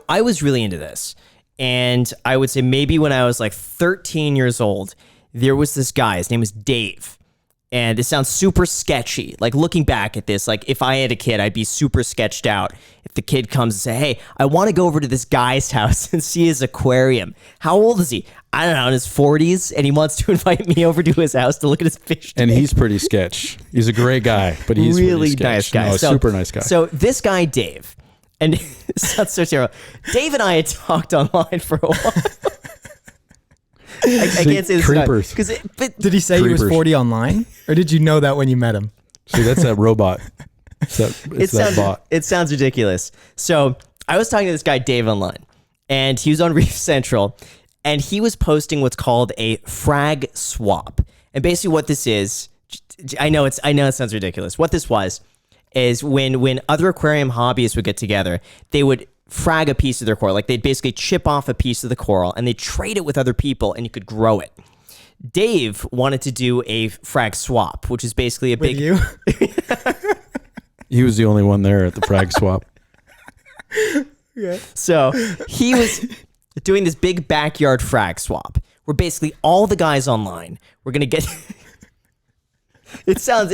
I was really into this. And I would say maybe when I was like 13 years old, there was this guy, his name was Dave. And this sounds super sketchy. Like looking back at this, like if I had a kid, I'd be super sketched out. If the kid comes and say, hey, I want to go over to this guy's house and see his aquarium. How old is he? I don't know, in his 40s. And he wants to invite me over to his house to look at his fish tank. And he's pretty sketch. He's a great guy, but he's really pretty nice guy. No, super nice guy. So this guy, Dave, and it sounds so terrible. Dave and I had talked online for a while. I can't say this creepers. Did he say Creepers. he was 40 online? Or did you know that when you met him? See, that's that robot. It's that bot. It sounds ridiculous. So I was talking to this guy, Dave, online, and he was on Reef Central, and he was posting what's called a frag swap. And basically what this is, I know it sounds ridiculous. What this was is when other aquarium hobbyists would get together, they would frag a piece of their coral. Like they'd basically chip off a piece of the coral and they'd trade it with other people and you could grow it. Dave wanted to do a frag swap, which is basically a big... you? He was the only one there at the frag swap. Yeah. So he was doing this big backyard frag swap where basically all the guys online were going to get... It sounds...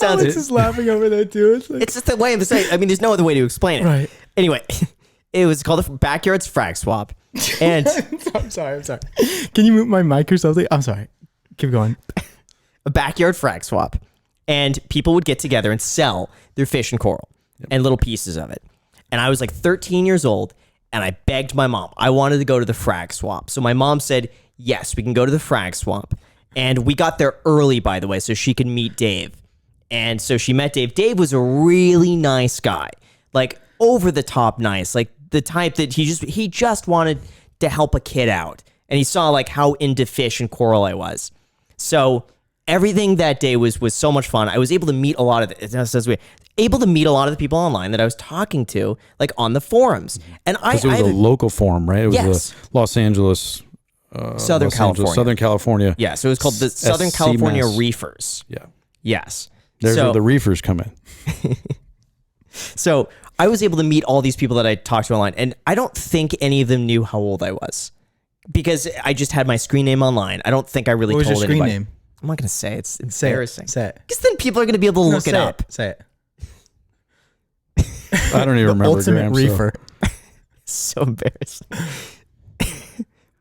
Alex is laughing over there too. It's just the way of saying. I mean, there's no other way to explain it. Right. Anyway, it was called the Backyard's Frag Swap, and I'm sorry. Can you mute my mic or something? I'm sorry. Keep going. A backyard frag swap, and people would get together and sell their fish and coral and little pieces of it. And I was like 13 years old, and I begged my mom. I wanted to go to the frag swap, so my mom said, "Yes, we can go to the frag swap." And we got there early, by the way, so she could meet Dave. And so she met Dave. Dave was a really nice guy, like over the top nice, like the type that he just wanted to help a kid out. And he saw like how into fish and coral I was. So everything that day was so much fun. I was able to meet a lot of the people online that I was talking to, like on the forums. And it was a local forum, right? It was Yes. the Los Angeles, Southern California. Southern California. Yeah, so it was called the Southern California Reefers. Yeah. Yes. There's where the reefers come in. So I was able to meet all these people that I talked to online, and I don't think any of them knew how old I was because I just had my screen name online. I don't think I really What was told your screen anybody. name? I'm not going to say it. It's embarrassing. Say it. Because then people are going to be able to look it up. Say it. I don't even remember. Ultimate Graham, reefer. So embarrassing.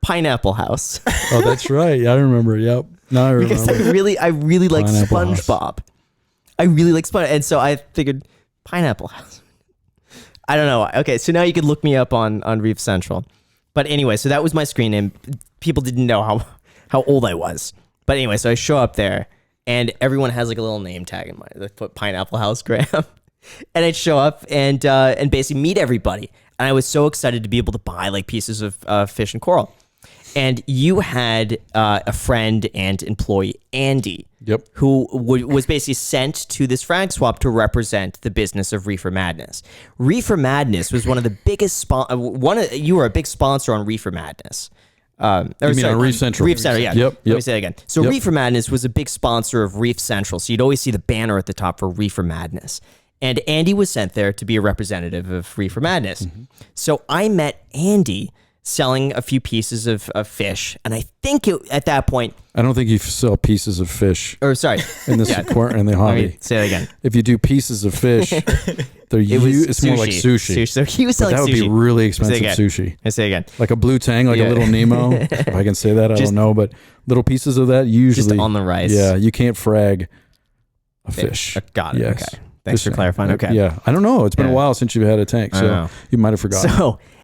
Pineapple House. Oh, that's right. I remember. Yep. No, I remember. Because I really like Pineapple SpongeBob. I really like SpongeBob. And so I figured Pineapple House. I don't know. Okay, so now you could look me up on Reef Central. But anyway, so that was my screen name. People didn't know how old I was. But anyway, so I show up there and everyone has like a little name tag in mine. They put Pineapple House Graham. And I'd show up and basically meet everybody. And I was so excited to be able to buy like pieces of fish and coral. And you had a friend and employee, Andy, who was basically sent to this frag swap to represent the business of Reefer Madness. Reefer Madness was one of the biggest you were a big sponsor on Reefer Madness. On Reef Central? Reef Central, yeah. Yep. Let me say that again. So Reefer Madness was a big sponsor of Reef Central. So you'd always see the banner at the top for Reefer Madness. And Andy was sent there to be a representative of Reefer Madness. Mm-hmm. So I met Andy selling a few pieces of fish. And I think at that point... I don't think you sell pieces of fish. Or sorry. In this in the hobby. Let me say that again. If you do pieces of fish, it's more like sushi. So he was selling sushi. That would be really expensive sushi. I say again. Like a blue tang, like a little Nemo. If I can say that, I don't know. But little pieces of that usually... Just on the rice. Yeah, you can't frag a fish. Got it. Yes. Okay. Thanks for clarifying. Okay. Yeah. I don't know. It's been a while since you've had a tank, so you might have forgotten. So